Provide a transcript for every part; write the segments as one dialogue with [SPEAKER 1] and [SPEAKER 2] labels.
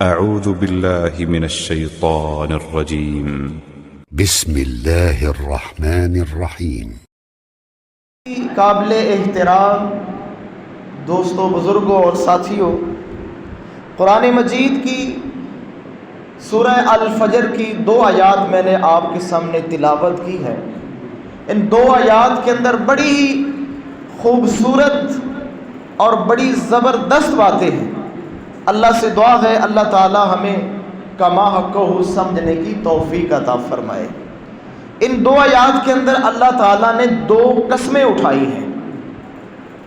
[SPEAKER 1] اعوذ باللہ من الشیطان الرجیم
[SPEAKER 2] بسم اللہ الرحمن الرحیم۔
[SPEAKER 3] قابل احترام دوستوں، بزرگوں اور ساتھیوں، قرآن مجید کی سورہ الفجر کی 2 آیات میں نے آپ کے سامنے تلاوت کی ہے۔ ان 2 آیات کے اندر بڑی ہی خوبصورت اور بڑی زبردست باتیں ہیں۔ اللہ سے دعا ہے اللہ تعالی ہمیں کما حقہ سمجھنے کی توفیق عطا فرمائے۔ ان 2 آیات کے اندر اللہ تعالیٰ نے 2 قسمیں اٹھائی ہیں۔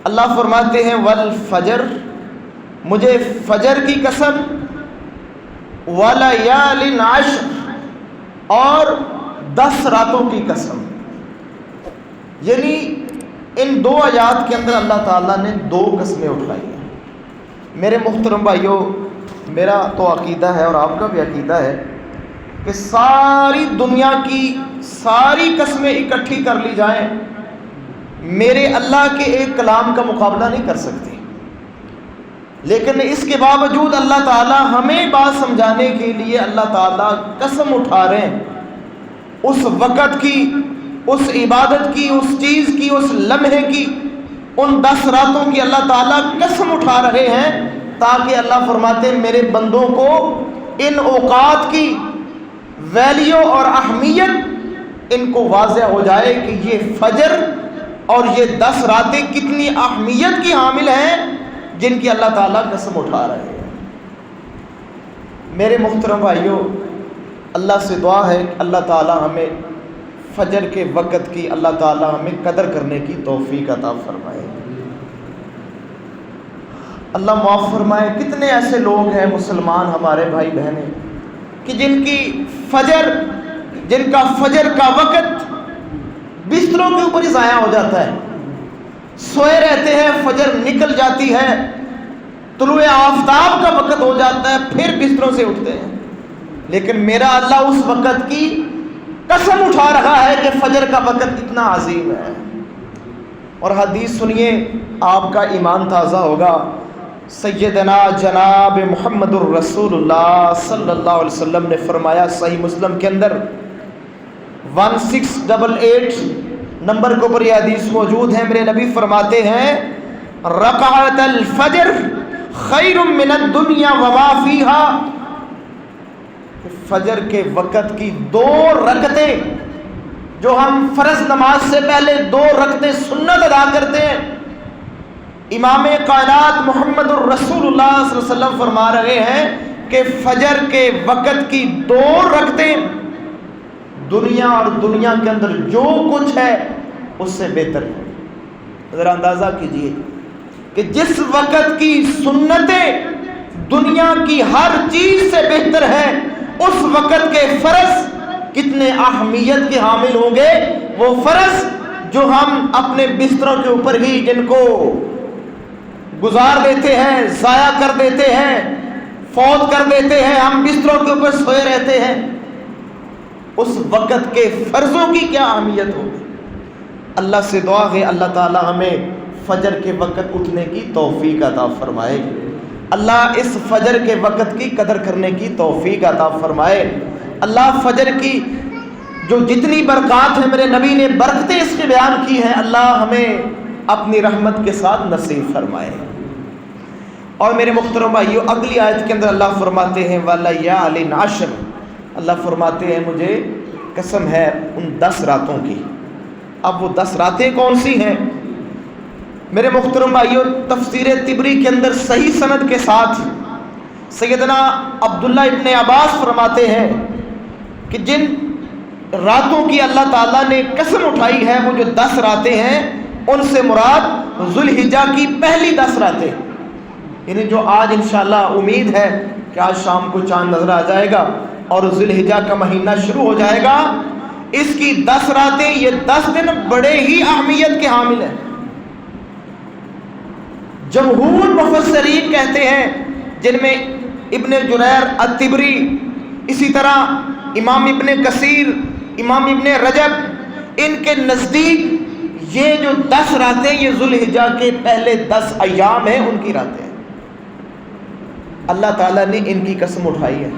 [SPEAKER 3] اللہ فرماتے ہیں والفجر، مجھے فجر کی قسم، ولیال عشر، اور 10 راتوں کی قسم۔ یعنی ان 2 آیات کے اندر اللہ تعالیٰ نے 2 قسمیں اٹھائی ہیں۔ میرے محترم بھائیوں، میرا تو عقیدہ ہے اور آپ کا بھی عقیدہ ہے کہ ساری دنیا کی ساری قسمیں اکٹھی کر لی جائیں، میرے اللہ کے ایک کلام کا مقابلہ نہیں کر سکتی۔ لیکن اس کے باوجود اللہ تعالیٰ ہمیں بات سمجھانے کے لیے اللہ تعالیٰ قسم اٹھا رہے ہیں، اس وقت کی، اس عبادت کی، اس چیز کی، اس لمحے کی، ان 10 راتوں کی اللہ تعالیٰ قسم اٹھا رہے ہیں، تاکہ اللہ فرماتے ہیں میرے بندوں کو ان اوقات کی ویلیو اور اہمیت ان کو واضح ہو جائے کہ یہ فجر اور یہ 10 راتیں کتنی اہمیت کی حامل ہیں جن کی اللہ تعالیٰ قسم اٹھا رہے ہیں۔ میرے محترم بھائیوں، اللہ سے دعا ہے کہ اللہ تعالیٰ ہمیں فجر کے وقت کی اللہ تعالیٰ ہمیں قدر کرنے کی توفیق عطا فرمائے۔ اللہ معاف فرمائے، کتنے ایسے لوگ ہیں مسلمان ہمارے بھائی بہنیں کہ جن کا فجر کا وقت بستروں کے اوپر ہی ضائع ہو جاتا ہے، سوئے رہتے ہیں، فجر نکل جاتی ہے، طلوع آفتاب کا وقت ہو جاتا ہے، پھر بستروں سے اٹھتے ہیں۔ لیکن میرا اللہ اس وقت کی قسم اٹھا رہا ہے کہ فجر کا وقت اتنا عظیم ہے۔ اور حدیث سنیے، آپ کا ایمان تازہ ہوگا۔ سیدنا جناب محمد الرسول اللہ صلی اللہ علیہ وسلم نے فرمایا، صحیح مسلم کے اندر 1688 نمبر کے اوپر یہ حدیث موجود ہے، میرے نبی فرماتے ہیں رکعت الفجر خیر من الدنیا وما فیہا، فجر کے وقت کی 2 رکعتیں جو ہم فرض نماز سے پہلے 2 رکعتیں سنت ادا کرتے ہیں، امام کائنات محمد الرسول اللہ صلی اللہ علیہ وسلم فرما رہے ہیں کہ فجر کے وقت کی 2 رکعتیں دنیا اور دنیا کے اندر جو کچھ ہے اس سے بہتر ہے۔ ذرا اندازہ کیجئے کہ جس وقت کی سنتیں دنیا کی ہر چیز سے بہتر ہے، اس وقت کے فرض کتنے اہمیت کے حامل ہوں گے۔ وہ فرض جو ہم اپنے بستروں کے اوپر ہی جن کو گزار دیتے ہیں، ضائع کر دیتے ہیں، فوت کر دیتے ہیں، ہم بستروں کے اوپر سوئے رہتے ہیں، اس وقت کے فرضوں کی کیا اہمیت ہوگی۔ اللہ سے دعا ہے اللہ تعالی ہمیں فجر کے وقت اٹھنے کی توفیق عطا فرمائے، اللہ اس فجر کے وقت کی قدر کرنے کی توفیق عطا فرمائے۔ اللہ فجر کی جو جتنی برکات ہیں، میرے نبی نے برکتیں اس کی بیان کی ہیں، اللہ ہمیں اپنی رحمت کے ساتھ نصیب فرمائے۔ اور میرے محترم بھائیو، اگلی آیت کے اندر اللہ فرماتے ہیں ولیال عشر، اللہ فرماتے ہیں مجھے قسم ہے ان 10 راتوں کی۔ اب وہ 10 راتیں کون سی ہیں؟ میرے محترم بھائیو، تفسیر طبری کے اندر صحیح سند کے ساتھ سیدنا عبداللہ ابن عباس فرماتے ہیں کہ جن راتوں کی اللہ تعالیٰ نے قسم اٹھائی ہے، وہ جو 10 راتیں ہیں، ان سے مراد ذوالحجہ کی پہلی 10 راتیں، یعنی جو آج انشاءاللہ امید ہے کہ آج شام کو چاند نظر آ جائے گا اور ذوالحجہ کا مہینہ شروع ہو جائے گا، اس کی 10 راتیں، یہ 10 دن بڑے ہی اہمیت کے حامل ہیں۔ جمہور مفسرین کہتے ہیں، جن میں ابن جریر الطبری، اسی طرح امام ابن کثیر، امام ابن رجب، ان کے نزدیک یہ جو 10 راتیں یہ ذوالحجہ کے پہلے 10 ایام ہیں، ان کی راتیں ہیں۔ اللہ تعالیٰ نے ان کی قسم اٹھائی ہے۔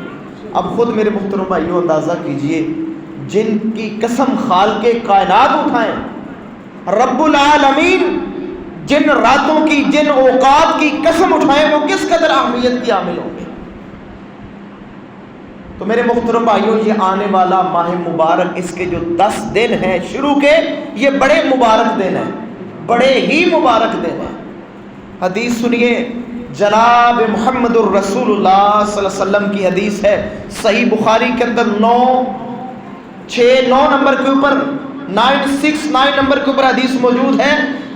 [SPEAKER 3] اب خود میرے محترم بھائیو اندازہ کیجئے، جن کی قسم خالق کائنات اٹھائیں، رب العالمین جن راتوں کی، جن اوقات کی قسم اٹھائیں، وہ کس قدر اہمیت کی حامل ہوں گے۔ تو میرے محترم بھائیو، یہ آنے والا ماہ مبارک، اس کے جو 10 دن ہیں شروع کے، یہ بڑے مبارک دن ہیں، بڑے ہی مبارک دن ہیں۔ حدیث سنیے، جناب محمد الرسول اللہ صلی اللہ علیہ وسلم کی حدیث ہے، صحیح بخاری کے اندر 9 نمبر کے اوپر 969 نمبر کے اوپر حدیث موجود ہے۔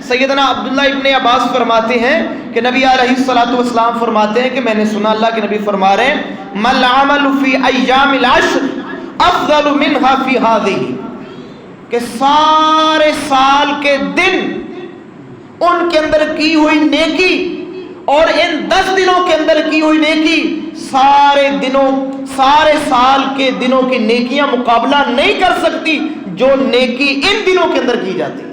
[SPEAKER 3] سیدنا عبداللہ ابن عباس فرماتے ہیں کہ نبی علیہ الصلوۃ والسلام فرماتے ہیں کہ میں نے سنا اللہ کے نبی فرما رہے ہیں، مل عمل فی ایام العشر افضل منها فی هذه، کہ سارے سال کے دن ان کے اندر کی ہوئی نیکی اور ان 10 دنوں کے اندر کی ہوئی نیکی سارے سال کے دنوں کی نیکیاں مقابلہ نہیں کر سکتی جو نیکی ان دنوں کے اندر کی جاتی ہے۔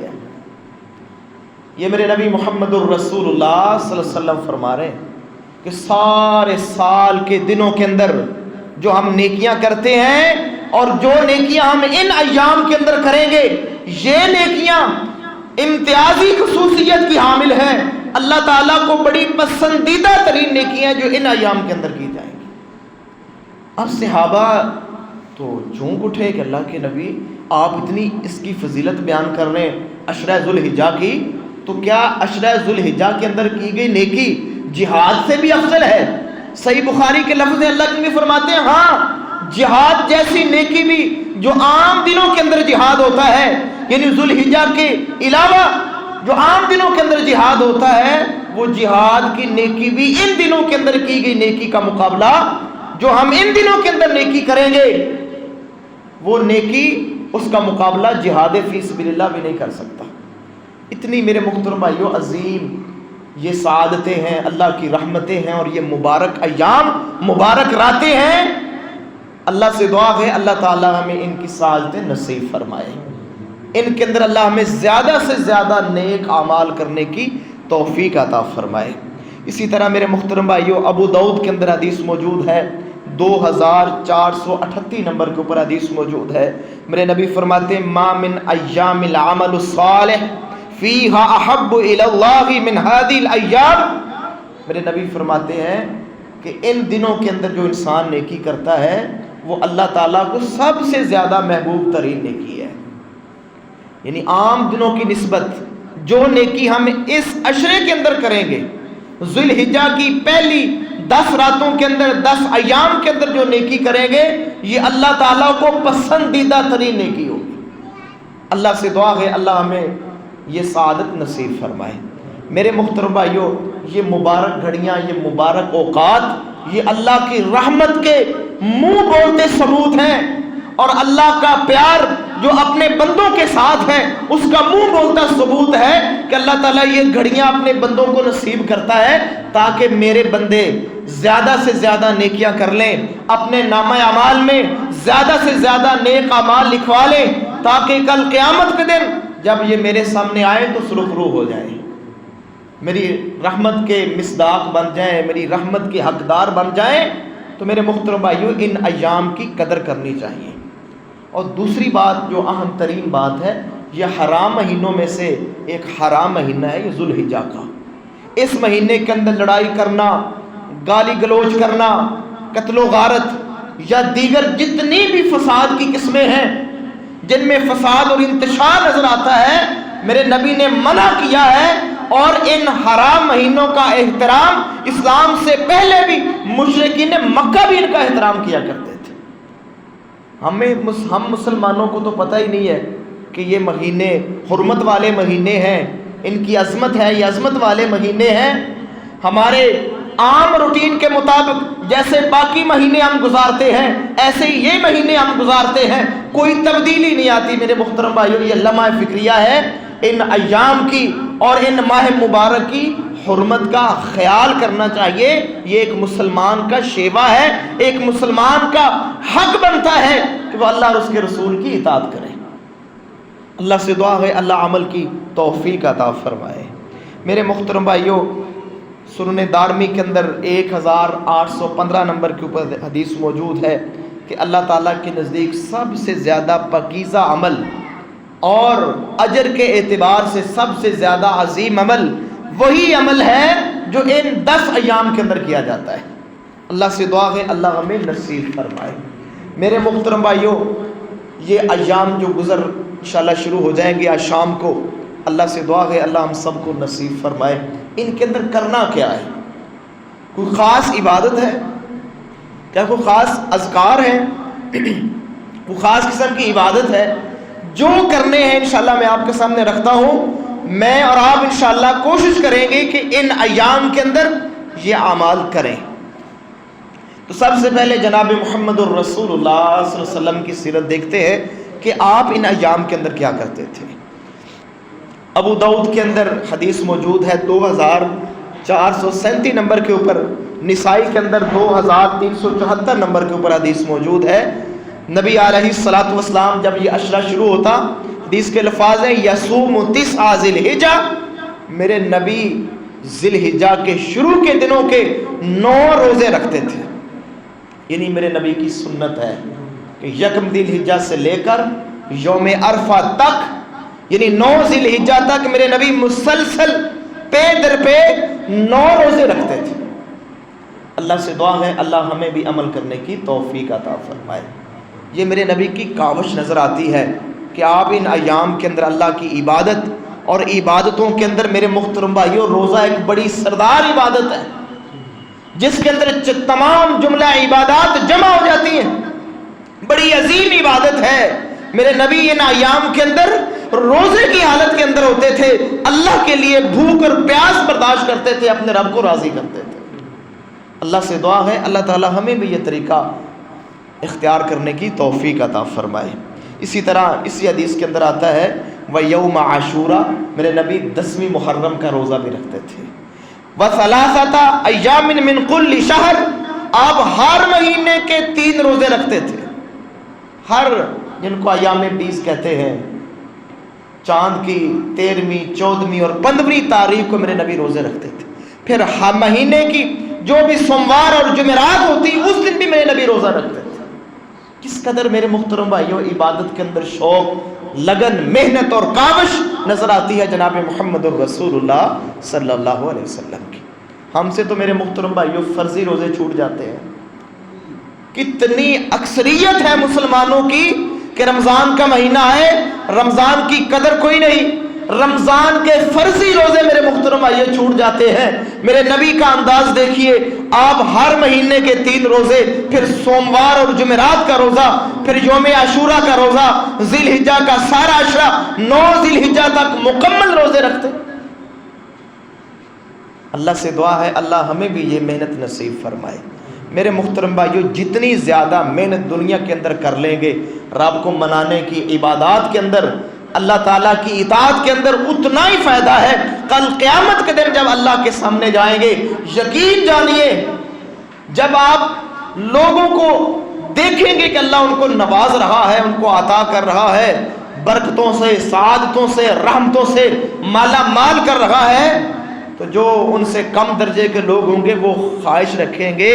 [SPEAKER 3] یہ میرے نبی محمد الرسول اللہ صلی اللہ علیہ وسلم فرما رہے ہیں کہ سارے سال کے دنوں کے اندر جو ہم نیکیاں کرتے ہیں اور جو نیکیاں ہم ان ایام کے اندر کریں گے، یہ نیکیاں امتیازی خصوصیت کی حامل ہیں، اللہ تعالیٰ کو بڑی پسندیدہ ترین نیکیاں جو ان ایام کے اندر کی جائیں گی۔ اب صحابہ تو چونک اٹھے کہ اللہ کے نبی آپ اتنی اس کی فضیلت بیان کر رہے ہیں عشرہ ذوالحجہ کی، تو کیا عشرہ ذوالحجہ کے اندر کی گئی نیکی جہاد سے بھی افضل ہے؟ صحیح بخاری کے لفظ اللہ کے نبی فرماتے ہیں ہاں، جہاد جیسی نیکی بھی جو عام دنوں کے اندر جہاد ہوتا ہے، یعنی ذوالحجہ کے علاوہ جو عام دنوں کے اندر جہاد ہوتا ہے، وہ جہاد کی نیکی بھی ان دنوں کے اندر کی گئی نیکی کا مقابلہ جو ہم ان دنوں کے اندر نیکی کریں گے، وہ نیکی اس کا مقابلہ جہاد فی سبیل اللہ بھی نہیں کر سکتا۔ اتنی میرے محترم بھائیو عظیم یہ سعادتیں ہیں، اللہ کی رحمتیں ہیں، اور یہ مبارک ایام، مبارک راتیں ہیں۔ اللہ سے دعا ہے اللہ تعالیٰ ہمیں ان کی سعادتیں نصیب فرمائے، ان کے اندر اللہ ہمیں زیادہ سے زیادہ نیک اعمال کرنے کی توفیق عطا فرمائے۔ اسی طرح میرے محترم بھائیو ابو داؤد کے اندر حدیث موجود ہے، 2438 نمبر کے اوپر حدیث موجود ہے۔ میرے نبی فرماتے ہیں ما من ایام العمل الصالح فیہا احب الی اللہ من هذه الایام، میرے نبی فرماتے ہیں کہ ان دنوں کے اندر جو انسان نیکی کرتا ہے وہ اللہ تعالیٰ کو سب سے زیادہ محبوب ترین نیکی ہے۔ یعنی عام دنوں کی نسبت جو نیکی ہم اس عشرے کے اندر کریں گے، ذوالحجہ کی پہلی 10 راتوں کے اندر، 10 ایام کے اندر جو نیکی کریں گے، یہ اللہ تعالیٰ کو پسندیدہ ترین نیکی ہوگی۔ اللہ سے دعا ہے اللہ ہمیں یہ سعادت نصیب فرمائے۔ میرے محترم بھائیو، یہ مبارک گھڑیاں، یہ مبارک اوقات، یہ اللہ کی رحمت کے منہ بولتے ثبوت ہیں، اور اللہ کا پیار جو اپنے بندوں کے ساتھ ہے اس کا منہ بولتا ثبوت ہے کہ اللہ تعالیٰ یہ گھڑیاں اپنے بندوں کو نصیب کرتا ہے تاکہ میرے بندے زیادہ سے زیادہ نیکیاں کر لیں، اپنے نامہ اعمال میں زیادہ سے زیادہ نیک اعمال لکھوا لیں، تاکہ کل قیامت کے دن جب یہ میرے سامنے آئے تو سرخرو ہو جائیں، میری رحمت کے مصداق بن جائیں، میری رحمت کے حقدار بن جائیں۔ تو میرے محترم بھائیو ان ایام کی قدر کرنی چاہیے۔ اور دوسری بات جو اہم ترین بات ہے، یہ حرام مہینوں میں سے ایک حرام مہینہ ہے یہ ذوالحجہ کا۔ اس مہینے کے اندر لڑائی کرنا، گالی گلوچ کرنا، قتل و غارت یا دیگر جتنی بھی فساد کی قسمیں ہیں جن میں فساد اور انتشار نظر آتا ہے، میرے نبی نے منع کیا ہے۔ اور ان حرام مہینوں کا احترام اسلام سے پہلے بھی مشرکین مکہ بھی ان کا احترام کیا کرتے تھے۔ ہم مسلمانوں کو تو پتہ ہی نہیں ہے کہ یہ مہینے حرمت والے مہینے ہیں، ان کی عظمت ہے، یہ عظمت والے مہینے ہیں۔ ہمارے عام روٹین کے مطابق جیسے باقی مہینے ہم گزارتے ہیں ایسے ہی یہ مہینے ہم گزارتے ہیں، کوئی تبدیلی نہیں آتی۔ میرے محترم بھائیو، یہ لمحہ فکریہ ہے ان ایام کی اور ان ماہ مبارک کی حرمت کا خیال کرنا چاہیے۔ یہ ایک مسلمان کا شیوا ہے، ایک مسلمان کا حق بنتا ہے کہ وہ اللہ اور اس کے رسول کی اطاعت کرے۔ اللہ سے دعا ہے اللہ عمل کی توفیق عطا فرمائے۔ میرے محترم بھائیو، سنن دارمی کے اندر 1815 نمبر کے اوپر حدیث موجود ہے کہ اللہ تعالیٰ کے نزدیک سب سے زیادہ پاکیزہ عمل اور اجر کے اعتبار سے سب سے زیادہ عظیم عمل وہی عمل ہے جو ان 10 ایام کے اندر کیا جاتا ہے۔ اللہ سے دعا ہے اللہ ہمیں نصیب فرمائے۔ میرے محترم بھائیوں، یہ ایام جو گزر انشاءاللہ شروع ہو جائیں گے آج شام کو، اللہ سے دعا ہے اللہ ہم سب کو نصیب فرمائے۔ ان کے اندر کرنا کیا ہے؟ کوئی خاص عبادت ہے کیا؟ کوئی خاص اذکار ہیں؟ کوئی خاص قسم کی عبادت ہے؟ جو کرنے ہیں انشاءاللہ میں آپ کے سامنے رکھتا ہوں۔ میں اور آپ انشاءاللہ کوشش کریں گے کہ ان ایام کے اندر یہ اعمال کریں۔ تو سب سے پہلے جناب محمد الرسول اللہ صلی اللہ علیہ وسلم کی سیرت دیکھتے ہیں کہ آپ ان ایام کے اندر کیا کرتے تھے۔ ابو داؤد کے اندر حدیث موجود ہے 2437 نمبر کے اوپر، نسائی کے اندر 2374 نمبر کے اوپر حدیث موجود ہے۔ نبی علیہ الصلوۃ والسلام جب یہ عشرہ شروع ہوتا، حدیث کے الفاظ ہیں یصوم 9 ذی الحجہ، میرے نبی ذی الحجہ کے شروع کے دنوں کے 9 روزے رکھتے تھے۔ یعنی میرے نبی کی سنت ہے کہ یکم ذی الحجہ سے لے کر یوم عرفہ تک، یعنی 9 ذی الحجہ تک میرے نبی مسلسل پے در پہ 9 روزے رکھتے تھے۔ اللہ سے دعا ہے اللہ ہمیں بھی عمل کرنے کی توفیق عطا فرمائے۔ یہ میرے نبی کی کاوش نظر آتی ہے کہ آپ ان ایام کے اندر اللہ کی عبادت، اور عبادتوں کے اندر میرے محترم بھائیوں روزہ ایک بڑی سردار عبادت ہے جس کے اندر تمام جملہ عبادات جمع ہو جاتی ہیں، بڑی عظیم عبادت ہے۔ میرے نبی ان ایام کے اندر روزے کی حالت کے اندر ہوتے تھے، اللہ کے لیے بھوک اور پیاس برداشت کرتے تھے، اپنے رب کو راضی کرتے تھے۔ اللہ سے دعا ہے اللہ تعالی ہمیں بھی یہ طریقہ اختیار کرنے کی توفیق عطا فرمائے۔ اسی طرح اسی حدیث کے اندر آتا ہے وَيَوْمَ عَاشُورَا، میرے نبی 10ویں محرم کا روزہ بھی رکھتے تھے۔ وَثَلَاثَةَ أَيَّامٍ مِّن كُلِّ شَهْرٍ، آپ ہر مہینے کے 3 روزے رکھتے تھے، ہر جن کو ایام 20 کہتے ہیں، چاند کی 13ویں 14ویں اور 15ویں تاریخ کو میرے نبی روزے رکھتے تھے۔ پھر ہر مہینے کی جو بھی سوموار اور جمعرات ہوتی اس دن بھی میرے نبی روزہ رکھتے تھے۔ کس قدر میرے محترم بھائیوں عبادت کے اندر شوق، لگن، محنت اور کاوش نظر آتی ہے جناب محمد الرسول اللہ صلی اللہ علیہ وسلم کی۔ ہم سے تو میرے محترم بھائیوں فرضی روزے چھوٹ جاتے ہیں۔ کتنی اکثریت ہے مسلمانوں کی کہ رمضان کا مہینہ ہے، رمضان کی قدر کوئی نہیں، رمضان کے فرضی روزے میرے محترم بھائیوں چھوٹ جاتے ہیں۔ میرے نبی کا انداز دیکھیے، آپ ہر مہینے کے 3 روزے، پھر سوموار اور جمعرات کا روزہ، پھر یوم عاشورہ کا روزہ، ذی الحجہ کا سارا عشرہ 9 ذی الحجہ تک مکمل روزے رکھتے۔ اللہ سے دعا ہے اللہ ہمیں بھی یہ محنت نصیب فرمائے۔ میرے محترم بھائیوں جتنی زیادہ محنت دنیا کے اندر کر لیں گے رب کو منانے کی عبادات کے اندر، اللہ تعالیٰ کی اطاعت کے اندر اتنا ہی فائدہ ہے۔ کل قیامت کے دن جب اللہ کے سامنے جائیں گے، یقین جانیے جب آپ لوگوں کو دیکھیں گے کہ اللہ ان کو نواز رہا ہے، ان کو عطا کر رہا ہے، برکتوں سے، سعادتوں سے، رحمتوں سے مالا مال کر رہا ہے، تو جو ان سے کم درجے کے لوگ ہوں گے وہ خواہش رکھیں گے،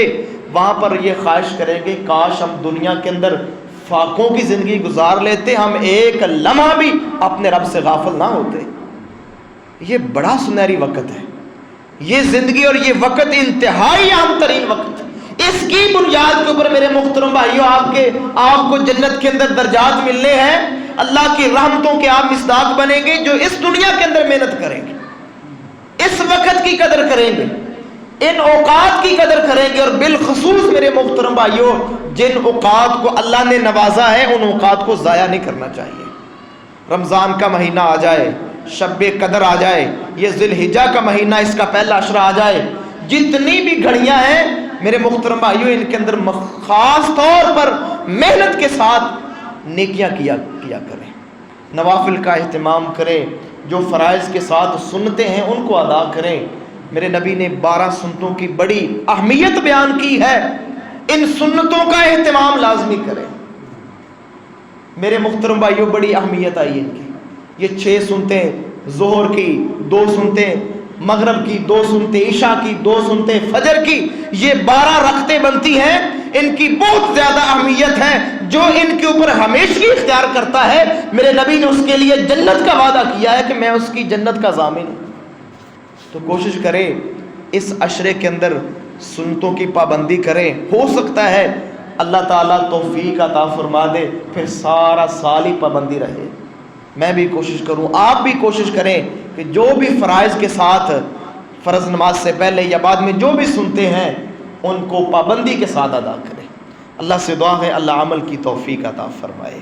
[SPEAKER 3] وہاں پر یہ خواہش کریں گے کاش ہم دنیا کے اندر فاقوں کی زندگی گزار لیتے، ہم ایک لمحہ بھی اپنے رب سے غافل نہ ہوتے۔ یہ بڑا سنہری وقت ہے، یہ زندگی اور یہ وقت انتہائی اہم ترین وقت ہے۔ اس کی بنیاد کے اوپر میرے محترم بھائیوں آپ کو جنت کے اندر درجات ملنے ہیں، اللہ کی رحمتوں کے آپ مصداق بنیں گے جو اس دنیا کے اندر محنت کریں گے، اس وقت کی قدر کریں گے، ان اوقات کی قدر کریں گے، اور بالخصوص میرے محترم بھائیوں جن اوقات کو اللہ نے نوازا ہے ان اوقات کو ضائع نہیں کرنا چاہیے۔ رمضان کا مہینہ آ جائے، شب قدر آ جائے، یہ ذی الحجہ کا مہینہ اس کا پہلا عشرہ آ جائے، جتنی بھی گھڑیاں ہیں میرے محترم بھائیوں ان کے اندر خاص طور پر محنت کے ساتھ نیکیاں کیا کریں، نوافل کا اہتمام کریں، جو فرائض کے ساتھ سنتے ہیں ان کو ادا کریں۔ میرے نبی نے 12 سنتوں کی بڑی اہمیت بیان کی ہے، ان سنتوں کا اہتمام لازمی کریں۔ میرے محترم بھائیوں بڑی اہمیت آئی ان کی، یہ 6 سنتیں ظہر کی، 2 سنتیں مغرب کی 2 سنتے، عشاء کی 2 سنتے، فجر کی یہ 12 رکعتیں بنتی ہیں، ان کی بہت زیادہ اہمیت ہے۔ جو ان کے اوپر ہمیشگی اختیار کرتا ہے، میرے نبی نے اس کے لیے جنت کا وعدہ کیا ہے کہ میں اس کی جنت کا ضامن ہوں۔ تو کوشش کریں اس عشرے کے اندر سنتوں کی پابندی کریں، ہو سکتا ہے اللہ تعالیٰ توفیق عطا فرما دے، پھر سارا سال ہی پابندی رہے۔ میں بھی کوشش کروں، آپ بھی کوشش کریں کہ جو بھی فرائض کے ساتھ فرض نماز سے پہلے یا بعد میں جو بھی سنتے ہیں ان کو پابندی کے ساتھ ادا کریں۔ اللہ سے دعا ہے اللہ عمل کی توفیق عطا فرمائے۔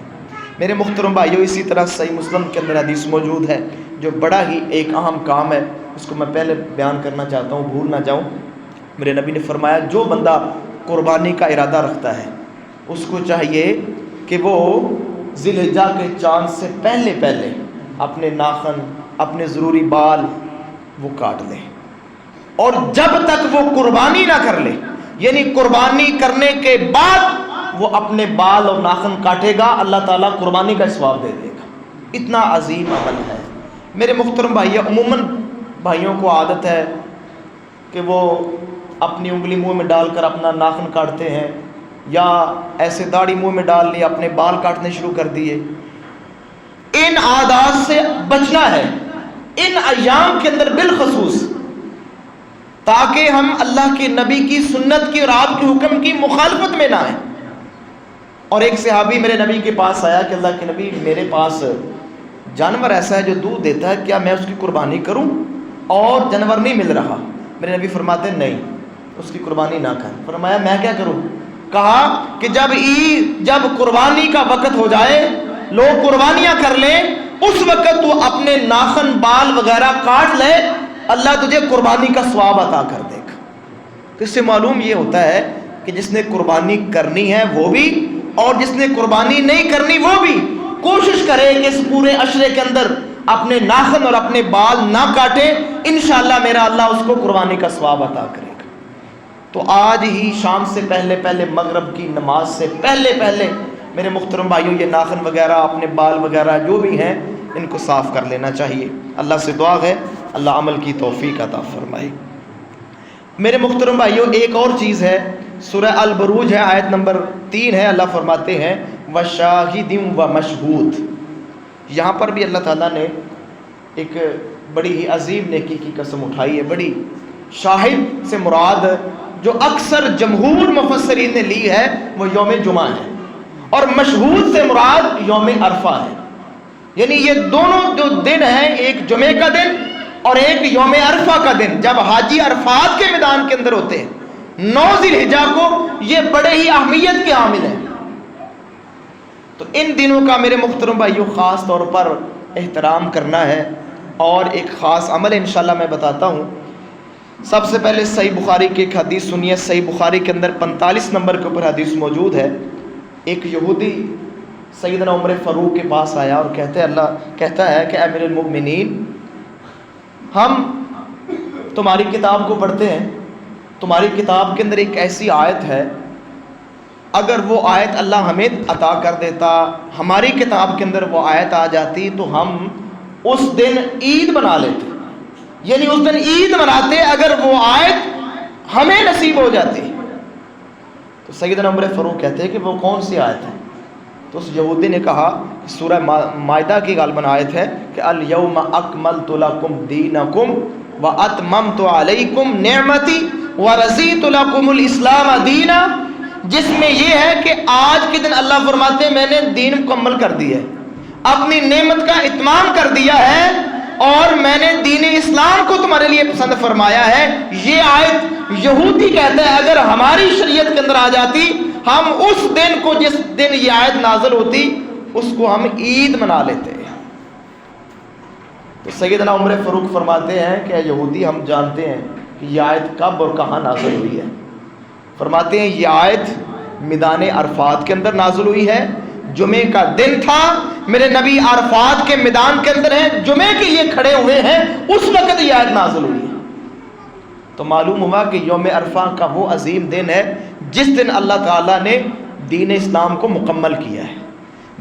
[SPEAKER 3] میرے محترم بھائیو، اسی طرح صحیح مسلم کے اندر حدیث موجود ہے جو بڑا ہی ایک اہم کام ہے، اس کو میں پہلے بیان کرنا چاہتا ہوں، بھول نہ جاؤں۔ میرے نبی نے فرمایا جو بندہ قربانی کا ارادہ رکھتا ہے اس کو چاہیے کہ وہ ذی الحجہ کے چاند سے پہلے اپنے ناخن، اپنے ضروری بال وہ کاٹ لے، اور جب تک وہ قربانی نہ کر لے، یعنی قربانی کرنے کے بعد وہ اپنے بال اور ناخن کاٹے گا، اللہ تعالیٰ قربانی کا ثواب دے دے گا۔ اتنا عظیم عمل ہے۔ میرے محترم بھائیو، عموماً بھائیوں کو عادت ہے کہ وہ اپنی انگلی منہ میں ڈال کر اپنا ناخن کاٹتے ہیں، یا ایسے داڑھی منہ میں ڈال لی، اپنے بال کاٹنے شروع کر دیے۔ ان عادات سے بچنا ہے ان ایام کے اندر بالخصوص، تاکہ ہم اللہ کے نبی کی سنت کی اور آپ کے حکم کی مخالفت میں نہ آئیں۔ اور ایک صحابی میرے نبی کے پاس آیا کہ اللہ کے نبی، میرے پاس جانور ایسا ہے جو دودھ دیتا ہے، کیا میں اس کی قربانی کروں؟ اور جانور نہیں مل رہا۔ میرے نبی فرماتے نہیں، اس کی قربانی نہ کر۔ فرمایا میں کیا کروں؟ کہا کہ جب قربانی کا وقت ہو جائے، لوگ قربانیاں کر لیں، اس وقت تو اپنے ناخن بال وغیرہ کاٹ لے، اللہ تجھے قربانی کا ثواب عطا کر دے گا۔ تو اس سے معلوم یہ ہوتا ہے کہ جس نے قربانی کرنی ہے وہ بھی، اور جس نے قربانی نہیں کرنی وہ بھی کوشش کرے کہ اس پورے عشرے کے اندر اپنے ناخن اور اپنے بال نہ کاٹے، انشاءاللہ میرا اللہ اس کو قربانی کا ثواب عطا کرے گا۔ تو آج ہی شام سے پہلے مغرب کی نماز سے پہلے میرے محترم بھائیوں یہ ناخن وغیرہ، اپنے بال وغیرہ جو بھی ہیں ان کو صاف کر لینا چاہیے۔ اللہ سے دعا ہے اللہ عمل کی توفیق عطا فرمائے۔ میرے محترم بھائیوں، ایک اور چیز ہے، سورہ البروج ہے، آیت نمبر 3 ہے، اللہ فرماتے ہیں وَشَاهِدٍ وَمَشْهُودٍ۔ یہاں پر بھی اللہ تعالیٰ نے ایک بڑی ہی عظیم نیکی کی قسم اٹھائی ہے۔ بڑی شاہد سے مراد جو اکثر جمہور مفسرین نے لی ہے وہ یوم جمعہ ہے، اور مشہود سے مراد یوم عرفہ ہے۔ یعنی یہ دونوں جو دن ہیں، ایک جمعے کا دن اور ایک یوم عرفہ کا دن، جب حاجی عرفات کے میدان کے اندر ہوتے ہیں 9 ذی الحجہ کو، یہ بڑے ہی اہمیت کے حامل ہیں۔ تو ان دنوں کا میرے محترم بھائیوں خاص طور پر احترام کرنا ہے، اور ایک خاص عمل انشاءاللہ میں بتاتا ہوں۔ سب سے پہلے صحیح بخاری کی ایک حدیث سنیے۔ صحیح بخاری کے اندر 45 نمبر کے اوپر حدیث موجود ہے۔ ایک یہودی سیدنا عمر فاروق کے پاس آیا اور کہتا ہے کہ امیر المؤمنین، ہم تمہاری کتاب کو پڑھتے ہیں، تمہاری کتاب کے اندر ایک ایسی آیت ہے، اگر وہ آیت اللہ ہمیں عطا کر دیتا، ہماری کتاب کے اندر وہ آیت آ جاتی تو ہم اس دن عید بنا لیتے، یعنی اس دن عید مناتے اگر وہ آیت ہمیں نصیب ہو جاتی۔ تو سیدنا عمر فاروق کہتے ہیں کہ وہ کون سی آیت ہے؟ تو اس یہودی نے کہا سورہ مائدہ کی غالباً آیت ہے کہ الیوم اکملت لکم دینکم واتممت علیکم نعمتی ورضیت لکم الاسلام دینا، جس میں یہ ہے کہ آج کے دن اللہ فرماتے ہیں میں نے دین مکمل کر دی ہے، اپنی نعمت کا اتمام کر دیا ہے، اور میں نے دین اسلام کو تمہارے لیے پسند فرمایا ہے۔ یہ آیت یہودی کہتا ہے اگر ہماری شریعت کے اندر آ جاتی، ہم اس دن کو، جس دن یہ آیت نازل ہوتی، اس کو ہم عید منا لیتے۔ تو سیدنا عمر فاروق فرماتے ہیں کہ یہودی، ہم جانتے ہیں کہ یہ آیت کب اور کہاں نازل ہوئی ہے۔ فرماتے ہیں یہ آیت میدان عرفات کے اندر نازل ہوئی ہے، جمعے کا دن تھا، میرے نبی عرفات کے میدان کے اندر ہیں، جمعے کے لیے کھڑے ہوئے ہیں، اس وقت یہ آیت نازل ہوئی ہے۔ تو معلوم ہوا کہ یوم عرفہ کا وہ عظیم دن ہے جس دن اللہ تعالیٰ نے دین اسلام کو مکمل کیا ہے،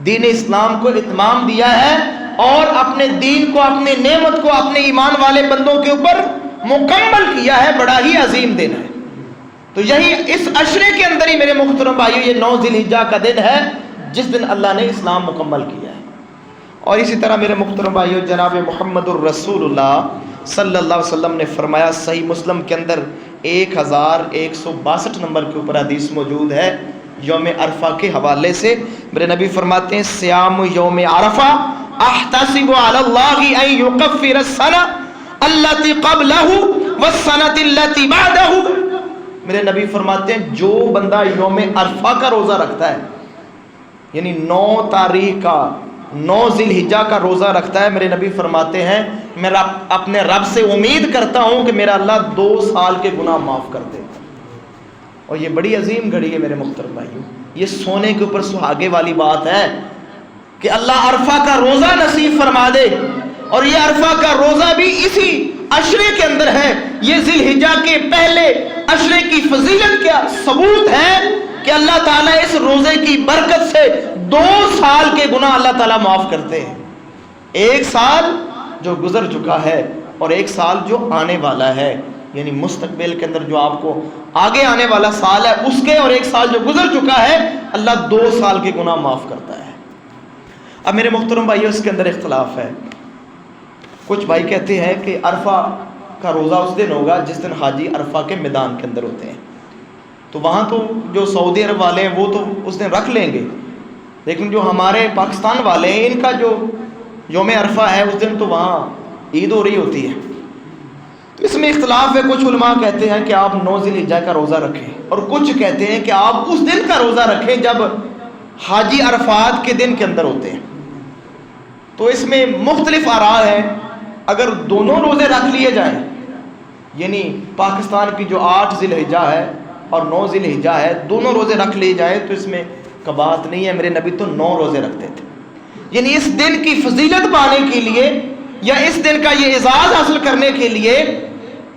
[SPEAKER 3] دین اسلام کو اتمام دیا ہے، اور اپنے دین کو، اپنے نعمت کو اپنے ایمان والے بندوں کے اوپر مکمل کیا ہے، بڑا ہی عظیم دن ہے۔ تو یہی اس عشرے کے اندر ہی میرے محترم بھائیو یہ 9 ذی الحجہ کا دن ہے جس دن اللہ نے اسلام مکمل کیا ہے۔ اور اسی طرح میرے محترم بھائیو جناب محمد الرسول اللہ صلی اللہ علیہ وسلم نے فرمایا، صحیح مسلم کے اندر 1162 نمبر کے اوپر حدیث موجود ہے یوم عرفہ کے حوالے سے، میرے نبی فرماتے ہیں صیام یوم عرفہ احتسب علی اللہ ان یکفر السنہ التی قبلہ والسنۃ التی بعدہ۔ میرے نبی فرماتے ہیں جو بندہ یوم عرفہ کا روزہ رکھتا ہے، یعنی 9 تاریخ کا 9 ذی الحجہ کا روزہ رکھتا ہے، میرے نبی فرماتے ہیں میں اپنے رب سے امید کرتا ہوں کہ میرا اللہ 2 سال کے گناہ معاف کر دے۔ اور یہ بڑی عظیم گھڑی ہے میرے محترم بھائیوں، یہ سونے کے اوپر سہاگے والی بات ہے کہ اللہ عرفہ کا روزہ نصیب فرما دے۔ اور یہ عرفہ کا روزہ بھی اسی عشرے کے اندر ہے، یہ ذی الحجہ کے پہلے عشرے کی فضیلت کیا ثبوت ہے کہ اللہ تعالیٰ اس روزے کی برکت سے 2 سال کے گناہ اللہ تعالیٰ معاف کرتے ہیں۔ 1 سال جو گزر چکا ہے اور 1 سال جو آنے والا ہے، یعنی مستقبل کے اندر جو آپ کو آگے آنے والا سال ہے اس کے، اور 1 سال جو گزر چکا ہے، اللہ 2 سال کے گناہ معاف کرتا ہے۔ اب میرے محترم بھائیو اس کے اندر اختلاف ہے، کچھ بھائی کہتے ہیں کہ عرفہ کا روزہ اس دن ہوگا جس دن حاجی عرفہ کے میدان کے اندر ہوتے ہیں، تو وہاں تو جو سعودی عرب والے ہیں وہ تو اس دن رکھ لیں گے، لیکن جو ہمارے پاکستان والے ہیں ان کا جو یوم عرفہ ہے اس دن تو وہاں عید ہو رہی ہوتی ہے۔ تو اس میں اختلاف ہے، کچھ علماء کہتے ہیں کہ آپ 9 ذی الحجہ کا روزہ رکھیں، اور کچھ کہتے ہیں کہ آپ اس دن کا روزہ رکھیں جب حاجی عرفات کے دن کے اندر ہوتے ہیں۔ تو اس میں مختلف آراء ہیں، اگر دونوں روزے رکھ لیے جائیں، یعنی پاکستان کی جو 8 ذی الحجہ ہے اور 9 ذی الحجہ ہے، دونوں روزے رکھ لیے جائیں تو اس میں کباہت نہیں ہے۔ میرے نبی تو 9 روزے رکھتے تھے، یعنی اس دن کی فضیلت پانے کے لیے یا اس دن کا یہ اعزاز حاصل کرنے کے لیے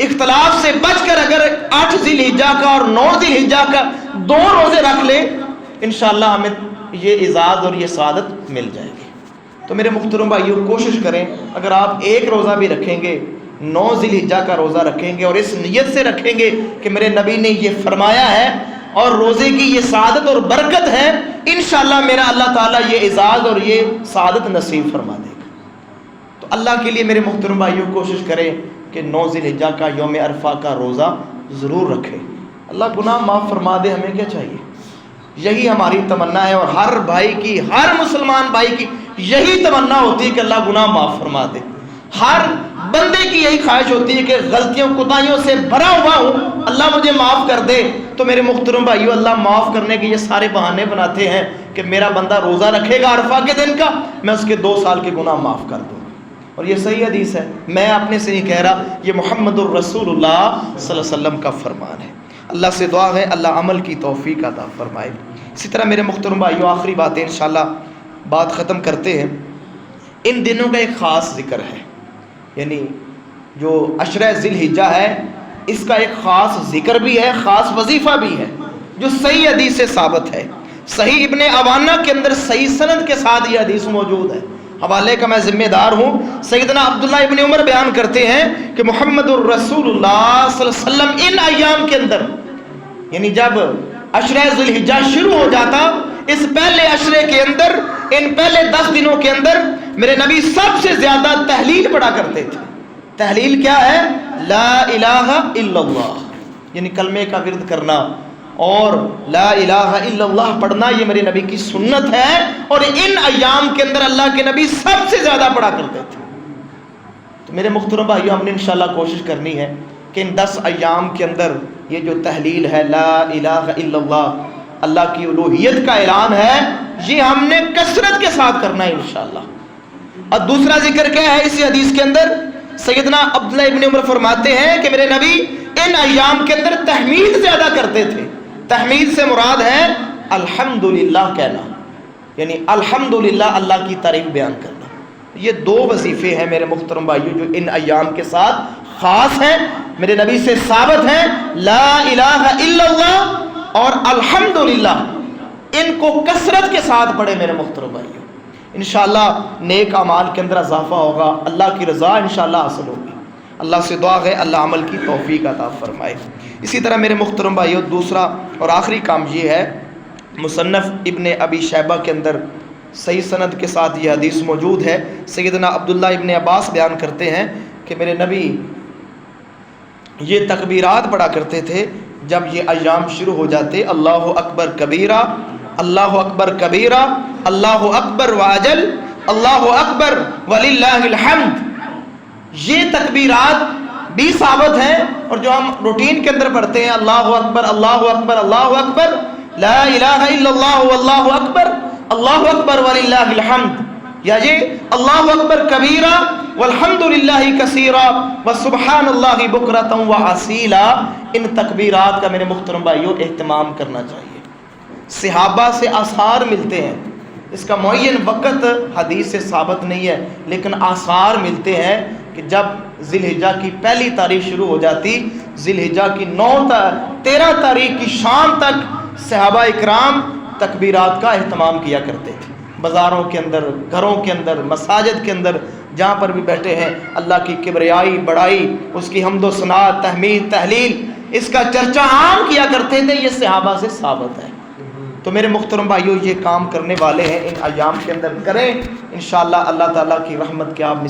[SPEAKER 3] اختلاف سے بچ کر اگر 8 ذی الحجہ کا اور 9 ذی الحجہ کا 2 روزے رکھ لیں، انشاءاللہ ہمیں یہ اعزاز اور یہ سعادت مل جائے گی۔ تو میرے محترم بھائیو کوشش کریں، اگر آپ 1 روزہ بھی رکھیں گے، 9 ذی الحجہ کا روزہ رکھیں گے اور اس نیت سے رکھیں گے کہ میرے نبی نے یہ فرمایا ہے اور روزے کی یہ سعادت اور برکت ہے، انشاءاللہ میرا اللہ تعالیٰ یہ اعزاز اور یہ سعادت نصیب فرما دے گا۔ تو اللہ کے لیے میرے محترم بھائیو کوشش کریں کہ 9 ذی الحجہ کا یوم عرفہ کا روزہ ضرور رکھیں، اللہ گناہ معاف فرما دے، ہمیں کیا چاہیے؟ یہی ہماری تمنا ہے، اور ہر بھائی کی، ہر مسلمان بھائی کی یہی تمنا ہوتی ہے کہ اللہ گناہ معاف فرما دے۔ ہر بندے کی یہی خواہش ہوتی ہے کہ غلطیوں کوتاہیوں سے بھرا ہوا ہوں، اللہ مجھے معاف کر دے۔ تو میرے محترم بھائیو اللہ معاف کرنے کے یہ سارے بہانے بناتے ہیں کہ میرا بندہ روزہ رکھے گا عرفہ کے دن کا، میں اس کے 2 سال کے گناہ معاف کر دوں، اور یہ صحیح حدیث ہے، میں اپنے سے نہیں کہہ رہا، یہ محمد الرسول اللہ صلی اللہ علیہ وسلم کا فرمان ہے۔ اللہ سے دعا ہے اللہ عمل کی توفیق عطا فرمائے۔ اسی طرح میرے محترم بھائیو آخری باتیں انشاءاللہ بات ختم کرتے ہیں، ان دنوں کا ایک خاص ذکر ہے، یعنی جو عشرہ ذی الحجہ ہے اس کا ایک خاص ذکر بھی ہے، خاص وظیفہ بھی ہے جو صحیح حدیث سے ثابت ہے۔ صحیح ابن عوانہ کے اندر صحیح سند کے ساتھ یہ حدیث موجود ہے، حوالے کا میں ذمہ دار ہوں۔ سیدنا عبداللہ ابن عمر بیان کرتے ہیں کہ محمد الرسول اللہ صلی اللہ علیہ وسلم ان ایام کے اندر، یعنی جب عشرہ ذی الحجہ شروع ہو جاتا، اس پہلے عشرے کے اندر، ان پہلے 10 دنوں کے اندر میرے نبی سب سے زیادہ تحلیل پڑھا کرتے تھے۔ تحلیل کیا ہے؟ لا الہ الا اللہ، یعنی کلمے کا ورد کرنا اور لا الہ الا اللہ پڑھنا، یہ میرے نبی کی سنت ہے، اور ان ایام کے اندر اللہ کے نبی سب سے زیادہ پڑھا کرتے تھے۔ تو میرے محترم بھائیو ہم نے انشاءاللہ کوشش کرنی ہے کہ ان 10 ایام کے اندر یہ جو تحلیل ہے لا الہ الا اللہ، اللہ کی الوہیت کا اعلان ہے، یہ ہم نے کثرت کے ساتھ کرنا ہے انشاءاللہ۔ اور دوسرا ذکر کیا ہے اسی حدیث کے اندر؟ سیدنا عبداللہ ابن عمر فرماتے ہیں کہ میرے نبی ان ایام کے اندر تحمید زیادہ کرتے تھے۔ تحمید سے مراد ہے الحمدللہ کہنا، یعنی الحمدللہ اللہ کی تعریف بیان کرنا۔ یہ 2 وظیفے ہیں میرے محترم بھائیو جو ان ایام کے ساتھ خاص ہیں، میرے نبی سے ثابت ہیں، لا الہ الا اللہ اور الحمدللہ، ان کو کثرت کے ساتھ پڑھے میرے محترم بھائیو، انشاءاللہ نیک اعمال کے اندر اضافہ ہوگا، اللہ کی رضا انشاءاللہ حاصل ہوگی۔ اللہ سے دعا ہے اللہ عمل کی توفیق عطا فرمائے۔ اسی طرح میرے محترم بھائیو، دوسرا اور آخری کام یہ ہے، مصنف ابن ابی شیبہ کے اندر صحیح سند کے ساتھ یہ حدیث موجود ہے، سیدنا عبداللہ ابن عباس بیان کرتے ہیں کہ میرے نبی یہ تکبیرات پڑھا کرتے تھے جب یہ ایام شروع ہو جاتے، اللہ اکبر کبیرہ، اللہ اکبر کبیرہ، اللہ اکبر واجل، اللہ اکبر وللہ الحمد۔ یہ تکبیرات بھی ثابت ہیں، اور جو ہم روٹین کے اندر پڑھتے ہیں، اللہ اکبر اللہ اکبر اللہ اکبر، لا الہ الا اللہ واللہ اکبر، اللہ اکبر وللہ الحمد، یا یہ اللہ اکبر کبیرہ والحمد للہ کثیرہ وسبحان اللہ بکرۃ واسیلا، ان تکبیرات کا میرے محترم بھائیوں اہتمام کرنا چاہیے۔ صحابہ سے آثار ملتے ہیں، اس کا معین وقت حدیث سے ثابت نہیں ہے، لیکن آثار ملتے ہیں کہ جب ذی الحجہ کی پہلی تاریخ شروع ہو جاتی، ذی الحجہ کی 13 تاریخ کی شام تک صحابہ اکرام تکبیرات کا اہتمام کیا کرتے تھے۔ بازاروں کے اندر، گھروں کے اندر، مساجد کے اندر، جہاں پر بھی بیٹھے ہیں، اللہ کی کبریائی بڑائی، اس کی حمد و ثنا، تحمید، تحلیل، اس کا چرچا عام کیا کرتے تھے۔ یہ صحابہ سے ثابت ہے۔ تو میرے محترم بھائیوں، یہ کام کرنے والے ہیں ان ایام کے اندر کریں، انشاءاللہ اللہ تعالیٰ کی رحمت کے آپ